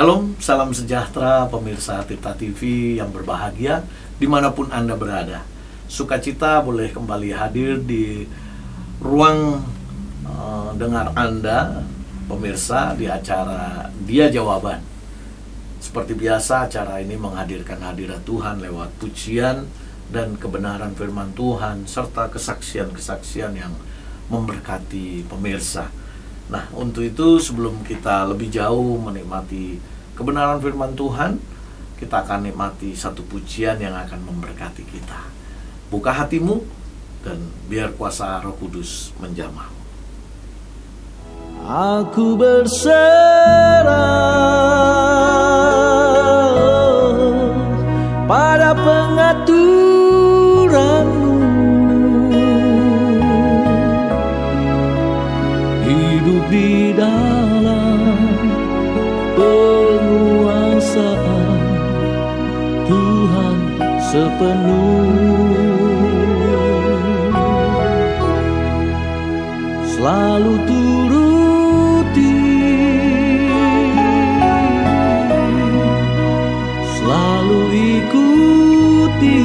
Shalom, salam sejahtera pemirsa Tirta TV yang berbahagia dimanapun Anda berada. Sukacita boleh kembali hadir di ruang dengar Anda, pemirsa, di acara Dia Jawaban. Seperti biasa, acara ini menghadirkan hadirat Tuhan lewat pujian dan kebenaran firman Tuhan, serta kesaksian-kesaksian yang memberkati pemirsa. Nah, untuk itu sebelum kita lebih jauh menikmati kebenaran firman Tuhan, kita akan nikmati satu pujian yang akan memberkati kita. Buka hatimu dan biar kuasa Roh Kudus menjamah. Aku berserah pada pengaturanmu, hidup di dalam penguasaan Tuhan sepenuh, selalu turuti, selalu ikuti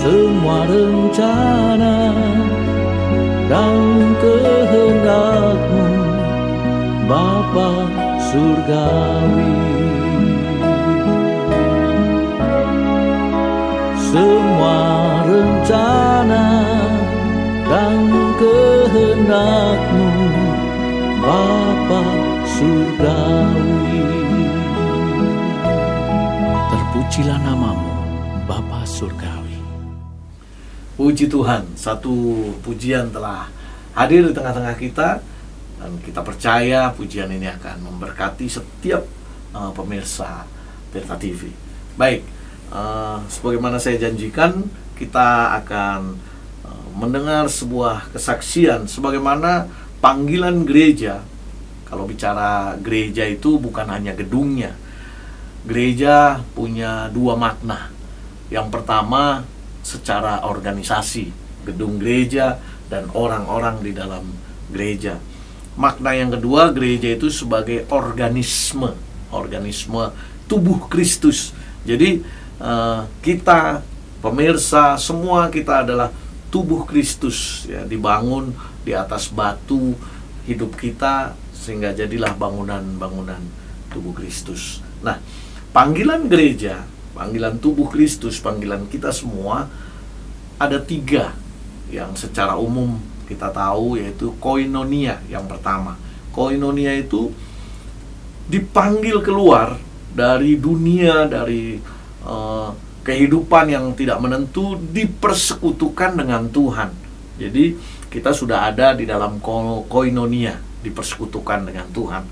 semua rencana dan kehendak-Mu, Bapa Surgawi. Semua rencana dan kehendak-Mu, Bapa Surgawi. Terpujilah nama-Mu, Bapa Surgawi. Puji Tuhan, satu pujian telah hadir di tengah-tengah kita, dan kita percaya pujian ini akan memberkati setiap pemirsa Tirta TV. Baik, sebagaimana saya janjikan, kita akan mendengar sebuah kesaksian sebagaimana panggilan gereja. Kalau bicara gereja itu bukan hanya gedungnya. Gereja punya dua makna. Yang pertama, secara organisasi, gedung gereja dan orang-orang di dalam gereja. Makna yang kedua, gereja itu sebagai organisme tubuh Kristus. Jadi kita, pemirsa, semua kita adalah tubuh Kristus, ya, dibangun di atas batu hidup kita sehingga jadilah bangunan-bangunan tubuh Kristus. Nah, panggilan gereja, panggilan tubuh Kristus, panggilan kita semua ada tiga yang secara umum kita tahu, yaitu koinonia. Yang pertama, koinonia itu dipanggil keluar dari dunia, dari kehidupan yang tidak menentu, dipersekutukan dengan Tuhan. Jadi kita sudah ada di dalam koinonia, dipersekutukan dengan Tuhan.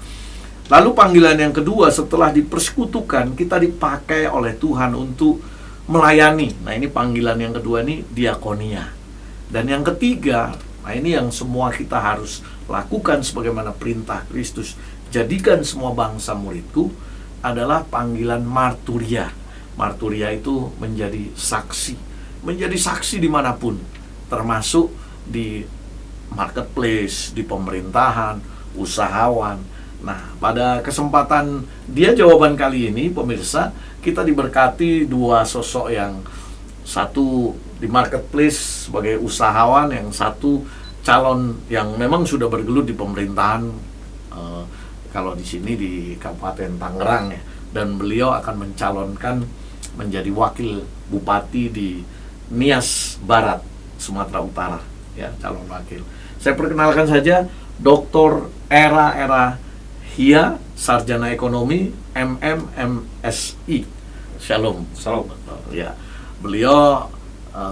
Lalu panggilan yang kedua, setelah dipersekutukan, kita dipakai oleh Tuhan untuk melayani. Nah, ini panggilan yang kedua, ini diakonia. Dan yang ketiga, nah ini yang semua kita harus lakukan sebagaimana perintah Kristus, jadikan semua bangsa muridku, adalah panggilan marturia. Marturia itu menjadi saksi dimanapun, termasuk di marketplace, di pemerintahan, usahawan. Nah, pada kesempatan Dia Jawaban kali ini, pemirsa, kita diberkati dua sosok, yang satu di marketplace sebagai usahawan, yang satu calon yang memang sudah bergelut di pemerintahan, kalau di sini di Kabupaten Tangerang, ya. Dan beliau akan mencalonkan menjadi wakil bupati di Nias Barat, Sumatera Utara, ya, calon wakil. Saya perkenalkan saja Dr. Era Hia, sarjana ekonomi, MMMSI. Shalom. Shalom. Ya, beliau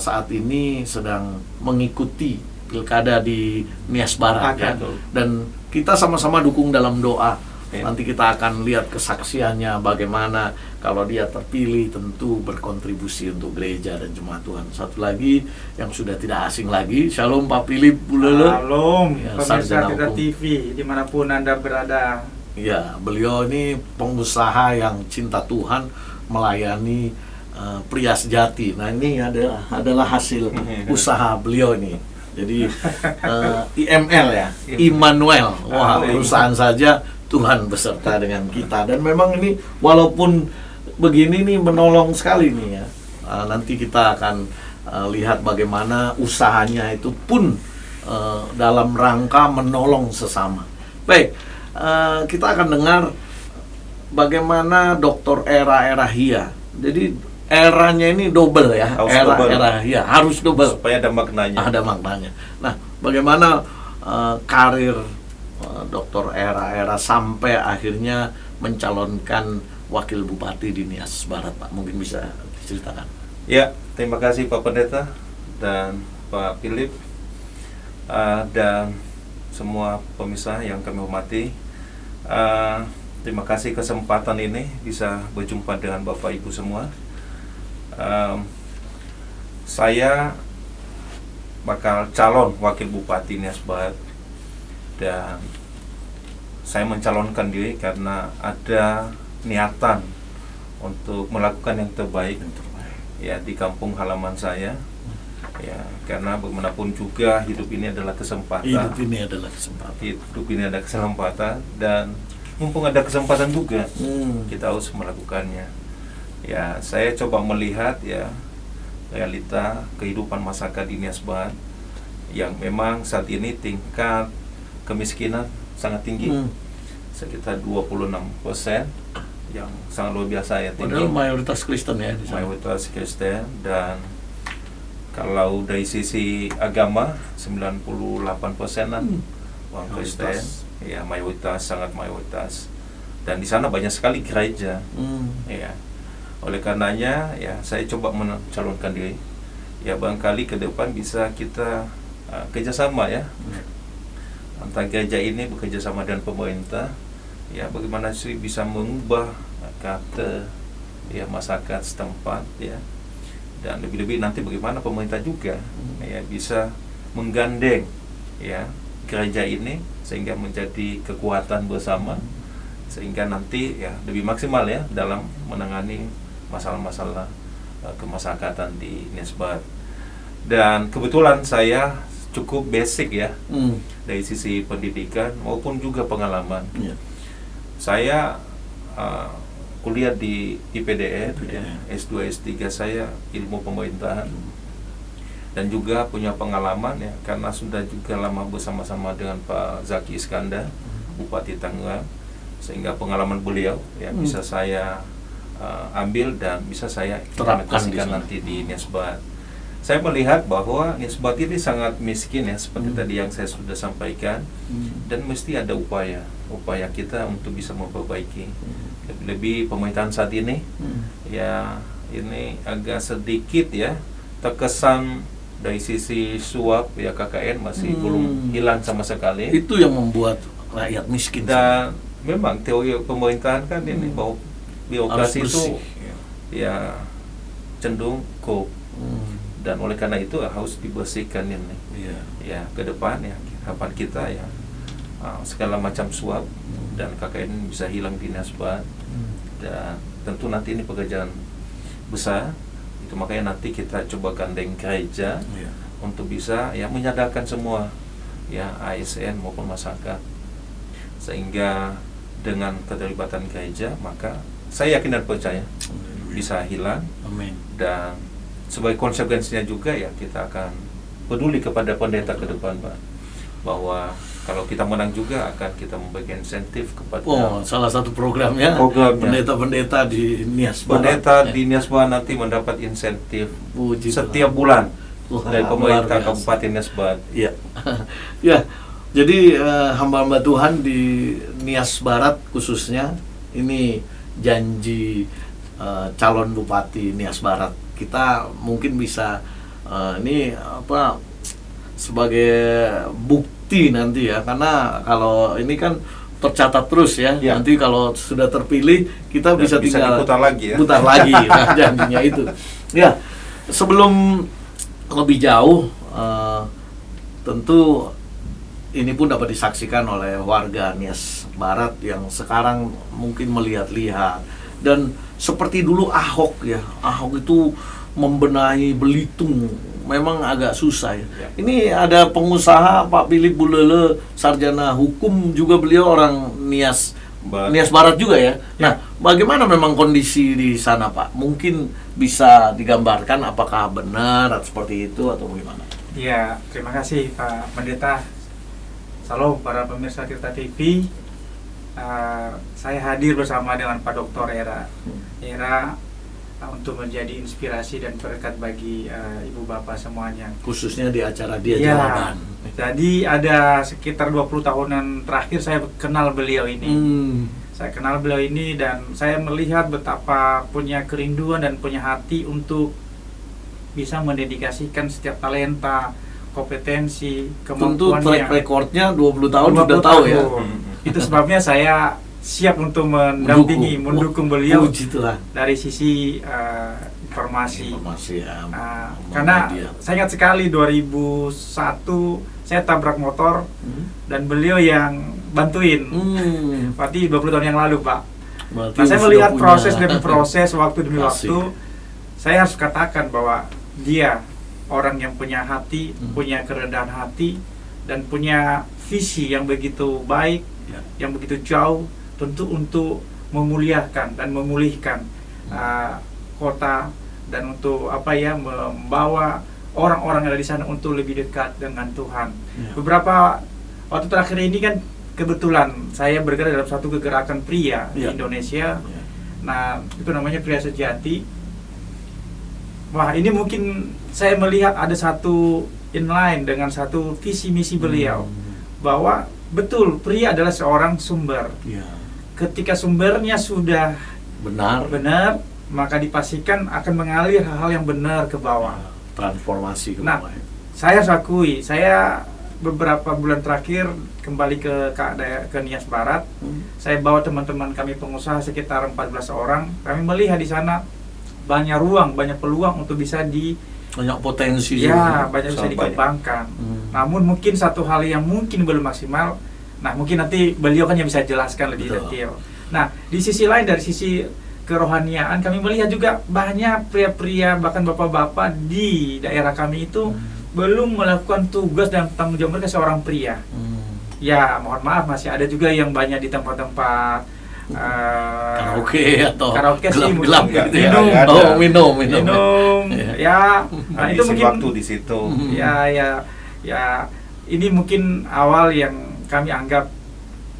saat ini sedang mengikuti pilkada di Nias Barat, ya. Dan kita sama-sama dukung dalam doa. Nanti kita akan lihat kesaksiannya bagaimana kalau dia terpilih, tentu berkontribusi untuk gereja dan jemaat Tuhan. Satu lagi yang sudah tidak asing lagi, Shalom Pak Philip Bulele. Shalom, ya, pemirsa Tirta TV dimanapun Anda berada. Ya, beliau ini pengusaha yang cinta Tuhan, melayani pria sejati. Nah, ini adalah hasil usaha beliau ini. Jadi IML ya, Immanuel. Wah, perusahaan saja Tuhan beserta dengan kita. Dan memang ini walaupun begini nih menolong sekali nih ya. Nanti kita akan lihat bagaimana usahanya itu pun dalam rangka menolong sesama. Baik, kita akan dengar bagaimana Dr. Era Hia. Jadi eranya ini double ya, era Hia harus double supaya ada maknanya. Ada maknanya. Nah, bagaimana karir Dr. Era sampai akhirnya mencalonkan wakil bupati di Nias Barat, Pak? Mungkin bisa diceritakan. Ya, terima kasih Pak Pendeta dan Pak Philip dan semua pemirsa yang kami hormati. Terima kasih kesempatan ini bisa berjumpa dengan Bapak Ibu semua. Saya bakal calon wakil bupati Nias Barat dan saya mencalonkan diri karena ada niatan untuk melakukan yang terbaik ya di kampung halaman saya. Ya, karena bagaimanapun juga hidup ini adalah kesempatan. Hidup ini ada kesempatan dan mumpung ada kesempatan juga kita harus melakukannya. Ya, saya coba melihat ya realita kehidupan masyarakat di Nias Barat yang memang saat ini tingkat kemiskinan sangat tinggi, sekitar 26%, yang sangat luar biasa ya tinggi. Padahal mayoritas Kristen ya. Mayoritas Kristen, dan kalau dari sisi agama 98%-an orang Kristen, ya mayoritas, sangat mayoritas. Dan di sana banyak sekali gereja. Ya. Oleh karenanya ya saya coba mencalonkan diri. Ya, barangkali ke depan bisa kita kerjasama ya. Antara gereja ini bekerja sama dengan pemerintah. Ya, bagaimana sih bisa mengubah karakter ya masyarakat setempat ya. Dan lebih-lebih nanti bagaimana pemerintah juga ya bisa menggandeng ya gereja ini sehingga menjadi kekuatan bersama, sehingga nanti ya lebih maksimal ya dalam menangani masalah-masalah kemasyarakatan di Nias Barat. Dan kebetulan saya cukup basic ya dari sisi pendidikan maupun juga pengalaman. Saya kuliah di IPDN, ya, S2, S3 saya ilmu pemerintahan, dan juga punya pengalaman ya karena sudah juga lama bersama-sama dengan Pak Zaki Iskandar, Bupati Tangerang, sehingga pengalaman beliau ya bisa saya ambil dan bisa saya implementasikan nanti di Nias Barat. Saya melihat bahwa Nias Barat ini sangat miskin ya seperti tadi yang saya sudah sampaikan, dan mesti ada upaya kita untuk bisa memperbaiki. Lebih pemerintahan saat ini ya ini agak sedikit ya terkesan dari sisi suap ya KKN masih belum hilang sama sekali. Itu yang membuat rakyat miskin. Dan memang teori pemerintahan kan ini bahwa birokrasi itu ya cenderung korup. Dan oleh karena itu harus dibersihkan ini. Ya, ke depan ya harapan kita ya segala macam suap dan KKN bisa hilang di Nias Barat. Dan tentu nanti ini pekerjaan besar. Itu makanya nanti kita coba gandeng gereja untuk bisa ya menyadarkan semua ya ASN maupun masyarakat, sehingga dengan keterlibatan gereja maka saya yakin dan percaya bisa hilang. Dan sebagai konsekuensinya juga ya kita akan peduli kepada pendeta ke depan, Pak, bahwa kalau kita menang juga akan kita memberikan insentif kepada salah satu programnya pendeta-pendeta di Nias Barat. Pendeta di Nias Barat nanti mendapat insentif setiap bulan dari pemerintah Kabupaten Nias Barat. Iya. Ya. Jadi hamba-hamba Tuhan di Nias Barat khususnya ini janji calon bupati Nias Barat. Kita mungkin bisa ini apa sebagai bukti nanti ya, karena kalau ini kan tercatat terus ya. Nanti kalau sudah terpilih kita bisa tinggal putar lagi ya. Putar lagi nah, janjinya itu. Ya, sebelum lebih jauh tentu ini pun dapat disaksikan oleh warga Nias Barat yang sekarang mungkin melihat-lihat. Dan seperti dulu Ahok ya, Ahok itu membenahi Belitung memang agak susah ya. Ya. Ini ada pengusaha Pak Philip Bulele, sarjana hukum juga, beliau orang Nias Barat juga ya. Nah, bagaimana memang kondisi di sana Pak? Mungkin bisa digambarkan apakah benar atau seperti itu atau bagaimana? Ya, terima kasih Pak Pendeta. Salam para pemirsa Tirta TV. Saya hadir bersama dengan Pak Dr. Era untuk menjadi inspirasi dan berkat bagi ibu bapak semuanya. Khususnya di acara dia Ya, jawaban. jadi ada sekitar 20 tahunan terakhir saya kenal beliau ini. Saya kenal beliau ini dan saya melihat betapa punya kerinduan dan punya hati untuk bisa mendedikasikan setiap talenta, kompetensi, Tentu kemampuannya. track recordnya 20 tahun 20 sudah tahu ya. tahun. Itu sebabnya saya siap untuk mendampingi, mendukung beliau Puji Tuhan. dari sisi informasi. Ya. Karena Media. saya ingat sekali 2001 saya tabrak motor dan beliau yang bantuin. Berarti 20 tahun yang lalu, Pak. Berarti Nah, saya sudah melihat punya proses demi proses, waktu demi kasih. waktu. Saya harus katakan bahwa dia orang yang punya hati, punya kerendahan hati, dan punya visi yang begitu baik, Ya. yang begitu jauh, tentu untuk memuliakan dan memulihkan kota, dan untuk membawa orang-orang yang ada di sana untuk lebih dekat dengan Tuhan. Ya. Beberapa waktu terakhir ini kan kebetulan saya bergerak dalam satu kegerakan pria di Ya. Indonesia. Ya. Nah, itu namanya Pria Sejati. Wah, ini mungkin saya melihat ada satu inline dengan satu visi misi beliau, bahwa betul pria adalah seorang sumber. Ya. Ketika sumbernya sudah Benar. maka dipastikan akan mengalir hal-hal yang benar ke bawah. Transformasi ke Nah, bawah. Saya harus akui, saya beberapa bulan terakhir kembali ke Nias Barat. Saya bawa teman-teman kami pengusaha sekitar 14 orang. Kami melihat di sana banyak ruang, banyak peluang untuk bisa Banyak potensi. banyak bisa Sangat dikembangkan. Namun mungkin satu hal yang mungkin belum maksimal. Nah, mungkin nanti beliau kan yang bisa jelaskan lebih Betul. detail. Nah, di sisi lain, dari sisi kerohanian, kami melihat juga banyak pria-pria bahkan bapak-bapak di daerah kami itu belum melakukan tugas dan tanggung jawab mereka seorang pria. Ya, mohon maaf, masih ada juga yang banyak di tempat-tempat Karaoke atau karaoke sih gelap-gelap mungkin gitu ya. minum. Oh, minum. Ya, nah itu Habisi mungkin waktu di situ. ya ini mungkin awal yang kami anggap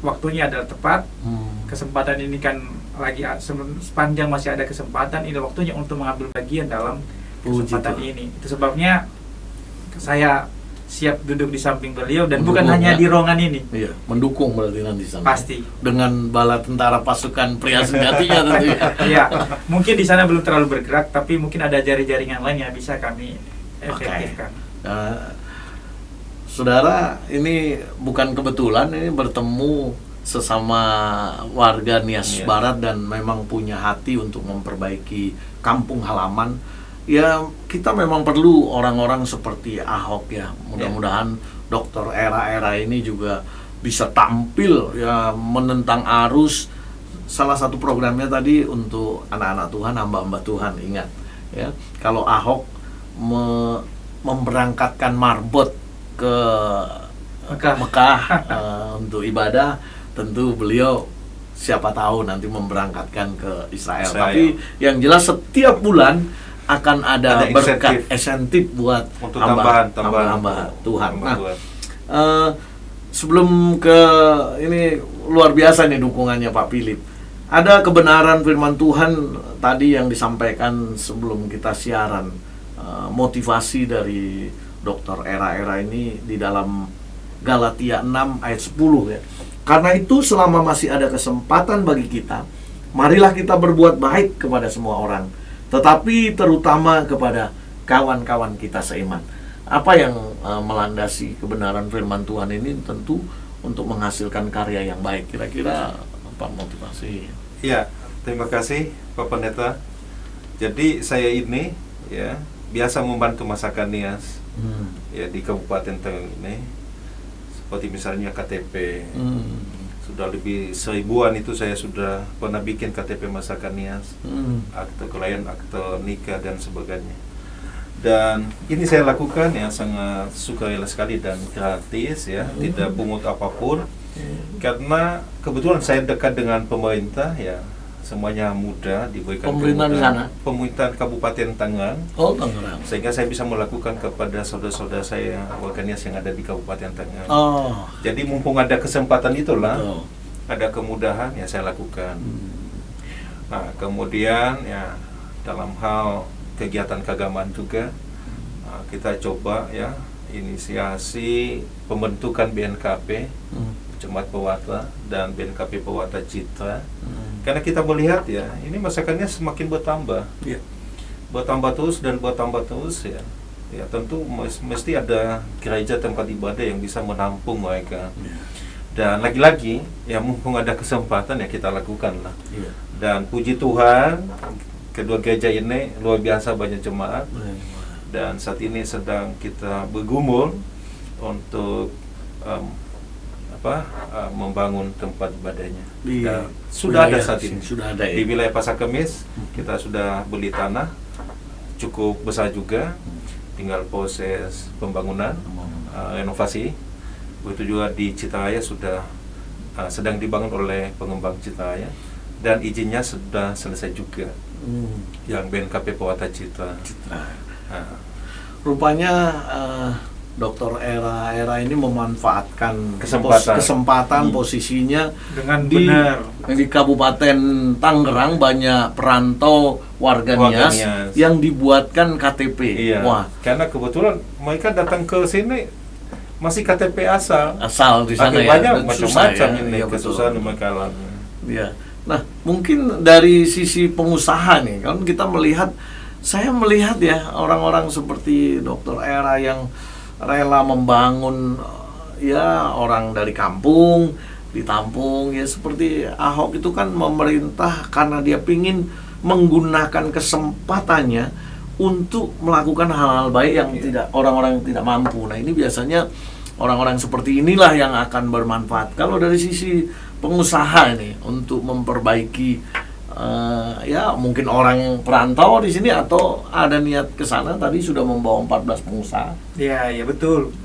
waktunya adalah tepat. Kesempatan ini kan lagi sepanjang masih ada kesempatan, ini waktunya untuk mengambil bagian dalam kesempatan ini. Itu sebabnya saya siap duduk di samping beliau dan bukan Mendukung, hanya ya. di ruangan ini. Iya, mendukung berarti nanti sana. Pasti. Dengan bala tentara pasukan pria sejatinya tentu ya. Iya, mungkin di sana belum terlalu bergerak, tapi mungkin ada jaring-jaringan lain yang bisa kami efektifkan. Saudara, ini bukan kebetulan, ini bertemu sesama warga Nias Barat dan memang punya hati untuk memperbaiki kampung halaman. Ya, kita memang perlu orang-orang seperti Ahok ya. Mudah-mudahan Dr. Era ini juga bisa tampil ya, menentang arus. Salah satu programnya tadi untuk anak-anak Tuhan, hamba-hamba Tuhan. Ingat ya, kalau Ahok memberangkatkan marbot ke Mekah untuk ibadah, tentu beliau siapa tahu nanti memberangkatkan ke Israel. Tapi yang jelas setiap bulan akan ada berkat insentif buat untuk hamba Tuhan. Sebelum ke ini, luar biasa nih dukungannya Pak Philip. Ada kebenaran firman Tuhan tadi yang disampaikan sebelum kita siaran, motivasi dari Dr. Era ini di dalam Galatia 6 ayat 10 ya. Karena itu selama masih ada kesempatan bagi kita, marilah kita berbuat baik kepada semua orang, tetapi terutama kepada kawan-kawan kita seiman. Apa yang melandasi kebenaran firman Tuhan ini? Tentu untuk menghasilkan karya yang baik. Kira-kira apa motivasi? Ya, terima kasih Pak Pendeta. Jadi saya ini ya biasa membantu masyarakat Nias ya di Kabupaten Tengah ini, seperti misalnya KTP. Sudah lebih 1000-an itu saya sudah pernah bikin KTP masyarakat Nias, akte kelahiran, akte nikah dan sebagainya. Dan ini saya lakukan ya sangat sukarela sekali dan gratis ya, tidak pungut apapun. Karena kebetulan saya dekat dengan pemerintah ya, semuanya mudah diberikan Pemerintahan di sana? pemerintahan Kabupaten Tangerang. Oh, Tangerang. Sehingga saya bisa melakukan kepada saudara-saudara saya warga Nias yang ada di Kabupaten Tangerang. Oh, Jadi mumpung ada kesempatan itulah, betul. ada kemudahan ya saya lakukan. Nah, kemudian ya dalam hal kegiatan keagamaan juga kita coba ya inisiasi pembentukan BNKP Jemaat Pewata dan BNKP Pewata Citra. Karena kita melihat ya ini masyarakatnya semakin bertambah. Iya. Bertambah terus dan bertambah terus ya. Ya tentu mesti ada gereja tempat ibadah yang bisa menampung mereka. Dan lagi-lagi ya mumpung ada kesempatan ya kita lakukan lah. Iya. Dan puji Tuhan kedua gereja ini luar biasa banyak jemaat. Dan saat ini sedang kita bergumul untuk membangun tempat ibadahnya. Dan sudah ada saat ini. Sudah ada ya. Di wilayah Pasar Kemis kita sudah beli tanah cukup besar juga. Tinggal proses pembangunan, renovasi. Begitu juga di Citaraya sudah sedang dibangun oleh pengembang Citaraya dan izinnya sudah selesai juga. Yang BNKP Pewata Citra. Rupanya Dr. Era ini memanfaatkan Kesempatan. posisinya Dengan di benar. di Kabupaten Tangerang banyak perantau warga Nias yang dibuatkan KTP. Iya. Wah, Karena kebetulan mereka datang ke sini masih KTP asal. asal di sana ya. Banyak Dan susah macam-macam ya. ini Iya, betul. kesusahan mereka alami. Ya. Nah, mungkin dari sisi pengusaha nih, kan kita melihat, saya melihat ya orang-orang seperti Dr. Era yang rela membangun ya orang dari kampung ditampung ya, seperti Ahok itu kan memerintah karena dia pingin menggunakan kesempatannya untuk melakukan hal-hal baik yang tidak orang-orang yang tidak mampu. Nah, ini biasanya orang-orang seperti inilah yang akan bermanfaat. Kalau dari sisi pengusaha ini untuk memperbaiki ya mungkin orang perantau di sini atau ada niat ke sana, tadi sudah membawa 14 pengusaha. Ya betul.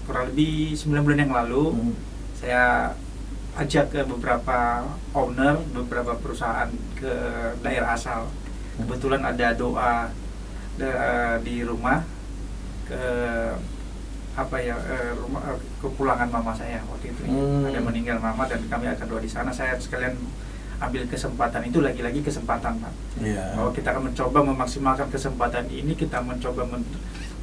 Kurang lebih 9 bulan yang lalu saya ajak ke beberapa owner, beberapa perusahaan ke daerah asal. Kebetulan ada doa di rumah rumah kepulangan mama saya waktu itu. Ada meninggal mama dan kami akan doa di sana. Saya sekalian ambil kesempatan itu, lagi-lagi kesempatan, Pak. Bahwa kita akan mencoba memaksimalkan kesempatan ini, kita mencoba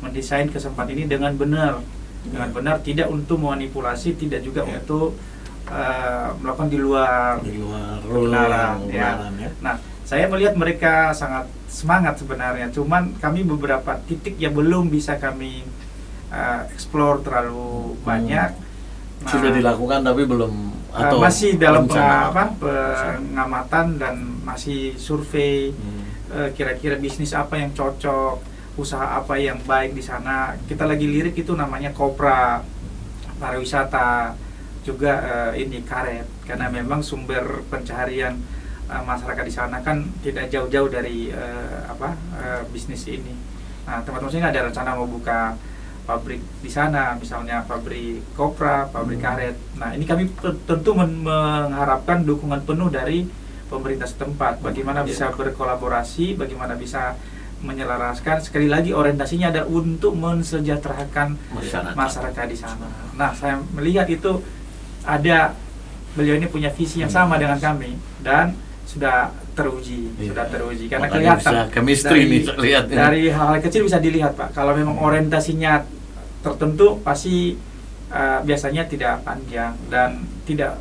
mendesain kesempatan ini dengan benar. Dengan benar, tidak untuk memanipulasi, tidak juga untuk melakukan di luar kebenaran. Ya. Nah, saya melihat mereka sangat semangat sebenarnya. Cuman kami beberapa titik yang belum bisa kami explore terlalu banyak. Nah, Sudah dilakukan tapi belum atau masih dalam rencana pengamatan dan masih survei kira-kira bisnis apa yang cocok, usaha apa yang baik di sana. Kita lagi lirik itu namanya kopra, pariwisata, juga ini karet, karena memang sumber pencaharian masyarakat di sana kan tidak jauh-jauh dari bisnis ini. Nah, teman-teman sini ada rencana mau buka pabrik di sana, misalnya pabrik kopra, pabrik karet. Nah, ini kami tentu mengharapkan dukungan penuh dari pemerintah setempat. Bagaimana bisa berkolaborasi, bagaimana bisa menyelaraskan. Sekali lagi orientasinya adalah untuk mensejahterakan masyarakat di sana. Nah, saya melihat itu ada, beliau ini punya visi yang sama dengan kami dan sudah teruji, karena kelihatan chemistry dari hal-hal kecil bisa dilihat, Pak. Kalau memang orientasinya tertentu pasti biasanya tidak panjang dan tidak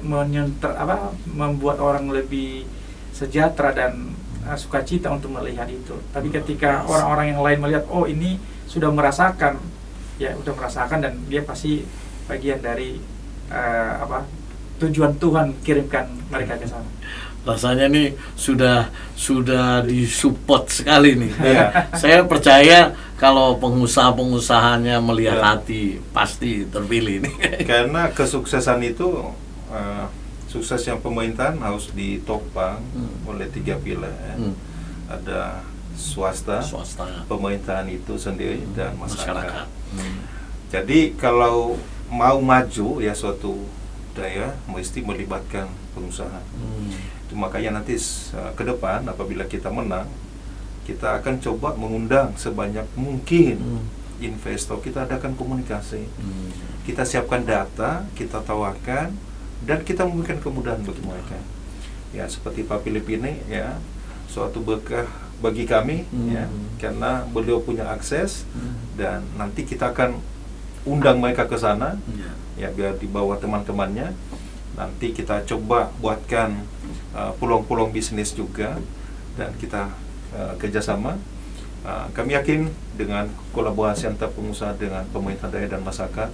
membuat orang lebih sejahtera dan sukacita untuk melihat itu. Tapi ketika orang-orang yang lain melihat, oh ini sudah merasakan dan dia pasti bagian dari tujuan Tuhan kirimkan mereka ke sana. Rasanya nih sudah disupport sekali nih. Saya percaya kalau pengusaha-pengusahanya melihat hati pasti terpilih nih. Karena kesuksesan itu sukses yang pemerintahan harus ditopang oleh 3 pilar. Ada swasta, pemerintahan itu sendiri dan masyarakat. Jadi kalau mau maju ya suatu daerah mesti melibatkan pengusaha. Itu makanya nanti ke depan apabila kita menang, kita akan coba mengundang sebanyak mungkin investor, kita adakan komunikasi, kita siapkan data, kita tawarkan, dan kita memberikan kemudahan bagi mereka. Ya seperti Pak Philip ini ya, suatu berkah bagi kami ya, karena beliau punya akses dan nanti kita akan undang mereka ke sana ya biar dibawa teman-temannya. Nanti kita coba buatkan peluang-peluang bisnis juga dan kita kerjasama. Kami yakin dengan kolaborasi antara pengusaha dengan pemerintah daerah dan masyarakat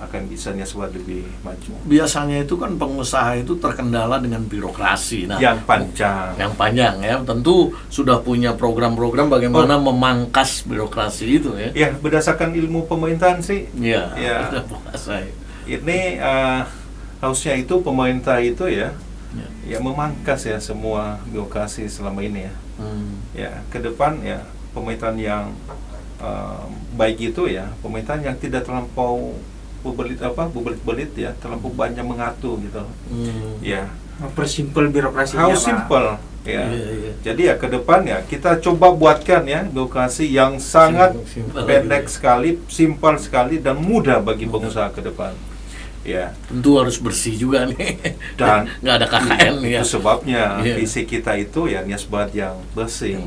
akan bisa Nias Barat lebih maju. Biasanya itu kan pengusaha itu terkendala dengan birokrasi. Nah, yang panjang ya. Tentu sudah punya program-program bagaimana memangkas birokrasi itu ya. Ya, berdasarkan ilmu pemerintahan sih. Ya. Ini harusnya itu pemerintah itu ya memangkas ya semua birokrasi selama ini ya. Ya, ke depan ya pemerintahan yang baik itu ya pemerintahan yang tidak terlampau bebelit ya, terlalu banyak mengatur gitu. Ya, mempersimpel birokrasi. Harus simple ya. Jadi ya ke depan ya kita coba buatkan ya birokrasi yang sangat pendek sekali, simpel sekali dan mudah bagi pengusaha ke depan. Ya. Tentu harus bersih juga nih. Dan nggak ada KKN ya. Itu sebabnya visi kita itu ya Nias Barat yang bersih.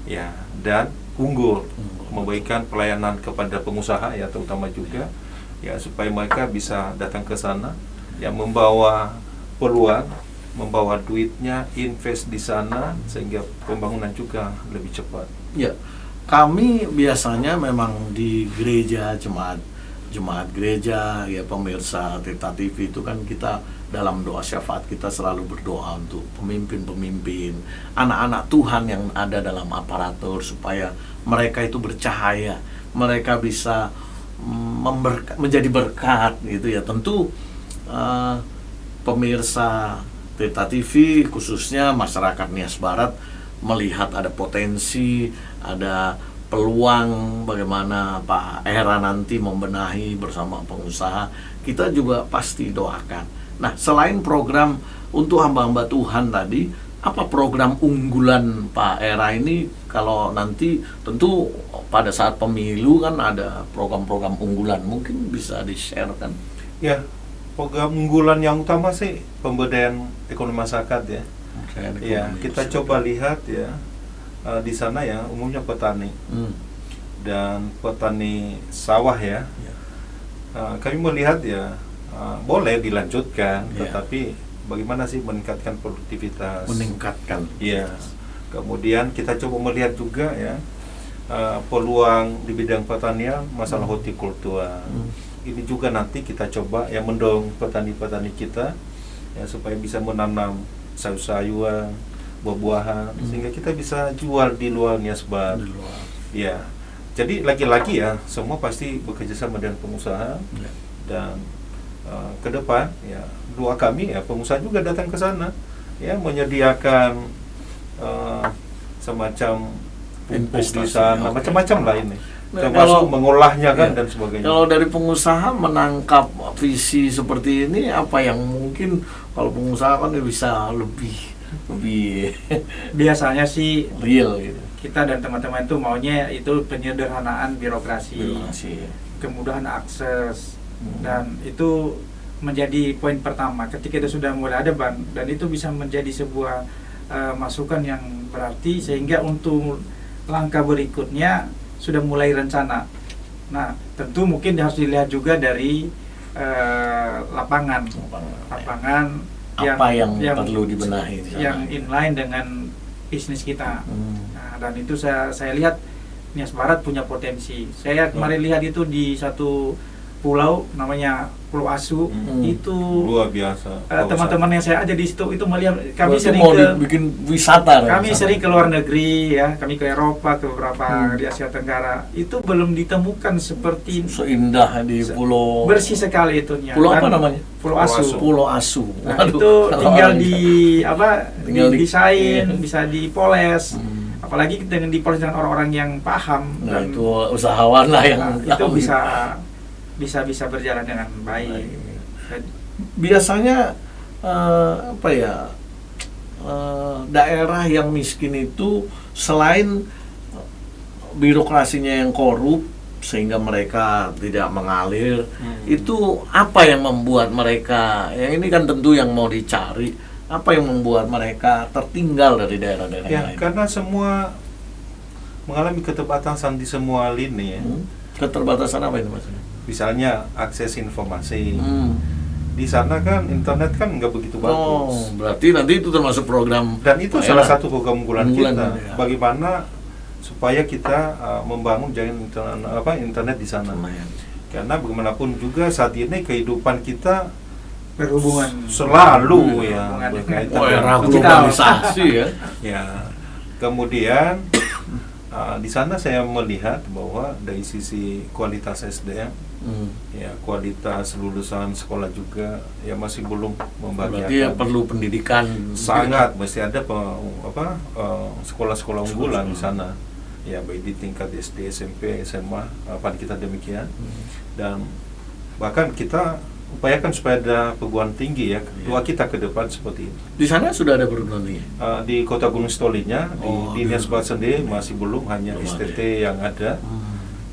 Ya, dan unggul, memberikan pelayanan kepada pengusaha ya terutama juga ya supaya mereka bisa datang ke sana ya membawa peluang, membawa duitnya, invest di sana sehingga pembangunan juga lebih cepat. Ya, kami biasanya memang di gereja jemaat gereja ya pemirsa Tirta TV itu kan kita dalam doa syafaat kita selalu berdoa untuk pemimpin-pemimpin, anak-anak Tuhan yang ada dalam aparatur supaya mereka itu bercahaya, mereka bisa menjadi berkat gitu ya. Tentu pemirsa Tirta TV khususnya masyarakat Nias Barat melihat ada potensi, ada peluang bagaimana Pak Era nanti membenahi bersama pengusaha, kita juga pasti doakan. Nah, selain program untuk hamba-hamba Tuhan tadi, apa program unggulan Pak Era ini kalau nanti tentu pada saat pemilu kan ada program-program unggulan, mungkin bisa di-share kan? Ya, program unggulan yang utama sih pemberdayaan ekonomi masyarakat ya. Ya, kita coba lihat ya di sana ya umumnya petani dan petani sawah ya. Kami melihat ya boleh dilanjutkan, tetapi bagaimana sih meningkatkan produktivitas? Ya. Kemudian kita coba melihat juga ya peluang di bidang pertanian, masalah hortikultura. Ini juga nanti kita coba ya mendorong petani-petani kita ya supaya bisa menanam sayur-sayuran, buah-buahan sehingga kita bisa jual di luar Nias Barat. Ya. Jadi lagi-lagi ya semua pasti bekerja sama dengan pengusaha dan ke depan ya doa kami ya pengusaha juga datang ke sana ya menyediakan semacam pupuk di sana, macam-macam lah ini. Termasuk mengolahnya kan dan sebagainya. Kalau dari pengusaha menangkap visi seperti ini apa yang mungkin kalau pengusaha kan bisa lebih biasanya sih real gitu. Kita dan teman-teman itu maunya itu penyederhanaan birokrasi. Kemudahan akses dan itu menjadi poin pertama ketika itu sudah mulai ada dan itu bisa menjadi sebuah masukan yang berarti sehingga untuk langkah berikutnya sudah mulai rencana. Nah, tentu mungkin harus dilihat juga dari lapangan yang perlu dibenahi, yang inline dengan bisnis kita. Nah, dan itu saya lihat Nias Barat punya potensi. Saya kemarin lihat itu di satu pulau namanya Pulau Asu, itu luar biasa. Teman-teman yang saya ada di situ itu melihat kami sering bikin wisata. Kami sering ke luar negeri ya, kami ke Eropa, ke beberapa di Asia Tenggara. Itu belum ditemukan seperti seindah di pulau. Bersih sekali itunya. Pulau apa namanya? Pulau Asu. Pulau Asu. Nah, itu tinggal di desain, bisa dipoles. apalagi dengan dipoles dengan orang-orang yang paham, Nah, dan itu usahawan lah yang itu bisa berjalan dengan baik. Biasanya daerah yang miskin itu selain birokrasinya yang korup sehingga mereka tidak mengalir, itu apa yang membuat mereka, yang ini kan tentu yang mau dicari, apa yang membuat mereka tertinggal dari daerah-daerah Ya, lain? karena semua mengalami keterbatasan di semua lini ya. Keterbatasan apa itu maksudnya? Misalnya akses informasi. Hmm. Di sana kan internet kan nggak begitu Oh, bagus. berarti nanti itu termasuk program Dan itu daerah. salah satu program unggulan kita. ya. Bagaimana supaya kita membangun jaringan internet di sana. Karena bagaimanapun juga saat ini kehidupan kita Berhubungan selalu ya berhubungan berkaitan Oh, dengan era digital. globalisasi ya. Ya, kemudian di sana saya melihat bahwa dari sisi kualitas SDM, ya kualitas lulusan sekolah juga ya masih belum Berarti ya membahagiakan. perlu pendidikan Sangat mesti ada sekolah-sekolah unggulan di sana. Ya baik di tingkat SD, SMP, SMA, pada kita demikian. Dan bahkan kita upayakan supaya ada perguruan tinggi ya kedua kita ke depan seperti ini. Di sana sudah ada perguruan tinggi. Di Kota Gunung Stolinya, di Dinas di- Barat sendiri masih belum, hanya Belum STT yang ada.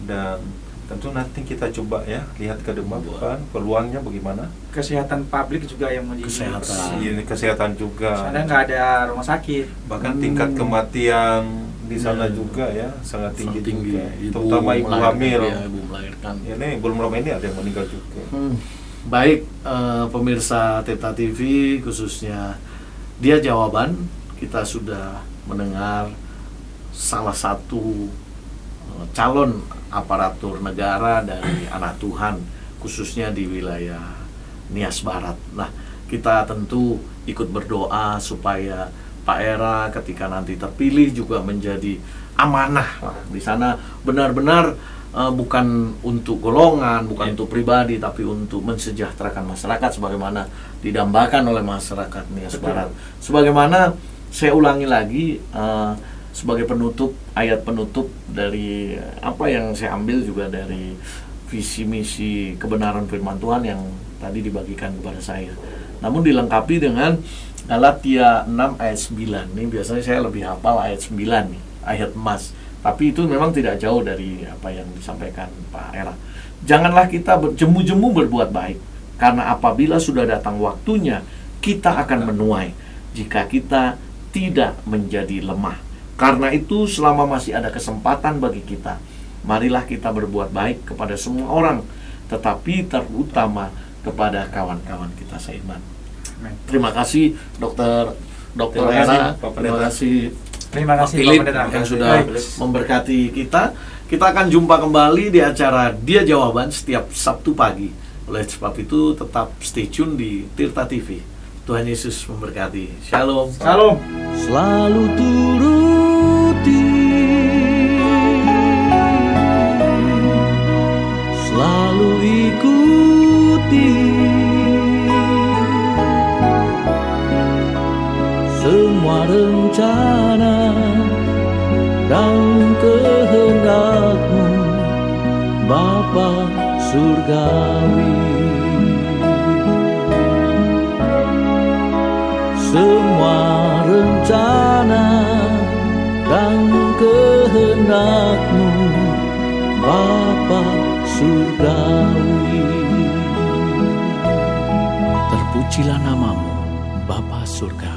Dan tentu nanti kita coba ya lihat ke depan peluangnya bagaimana. kesehatan publik juga yang menjadi Kesehatan. Ini kesehatan juga. Sana nggak ada rumah sakit. Bahkan tingkat kematian di sana juga ya sangat tinggi, juga. Terutama ibu hamil. Ya, ibu melahirkan. Ini belum lama ini ada yang meninggal juga. Baik, pemirsa Tirta TV, khususnya Dia Jawaban, kita sudah mendengar salah satu calon aparatur negara dari anak Tuhan, khususnya di wilayah Nias Barat. Nah, kita tentu ikut berdoa supaya Pak Era ketika nanti terpilih juga menjadi amanah lah. Di sana benar-benar bukan untuk golongan, bukan untuk pribadi, tapi untuk mensejahterakan masyarakat sebagaimana didambakan oleh masyarakat Nias Barat. Sebagaimana saya ulangi lagi sebagai penutup, ayat penutup dari apa yang saya ambil juga dari visi misi kebenaran firman Tuhan yang tadi dibagikan kepada saya. Namun dilengkapi dengan Galatia 6 ayat 9. Ini biasanya saya lebih hafal ayat 9 nih, ayat emas. Tapi itu memang tidak jauh dari apa yang disampaikan Pak Era. Janganlah kita berjemu-jemu berbuat baik, karena apabila sudah datang waktunya, kita akan menuai jika kita tidak menjadi lemah. Karena itu selama masih ada kesempatan bagi kita, marilah kita berbuat baik kepada semua orang, tetapi terutama kepada kawan-kawan kita seiman. Terima kasih Dokter Terima kasih, Era, Pak terima Pendeta. kasih Terima Pak kasih Philip Pak Pendeta. yang sudah Baik. memberkati kita. Kita akan jumpa kembali di acara Dia Jawaban setiap Sabtu pagi. Oleh sebab itu tetap stay tune di Tirta TV. Tuhan Yesus memberkati. Shalom. Salam. Selalu turuti, selalu ikuti semua rencana dan kehendak-Mu, Bapa Surgawi. Semua rencana dan kehendak-Mu, Bapa Surgawi. Terpujilah nama-Mu, Bapa Surgawi.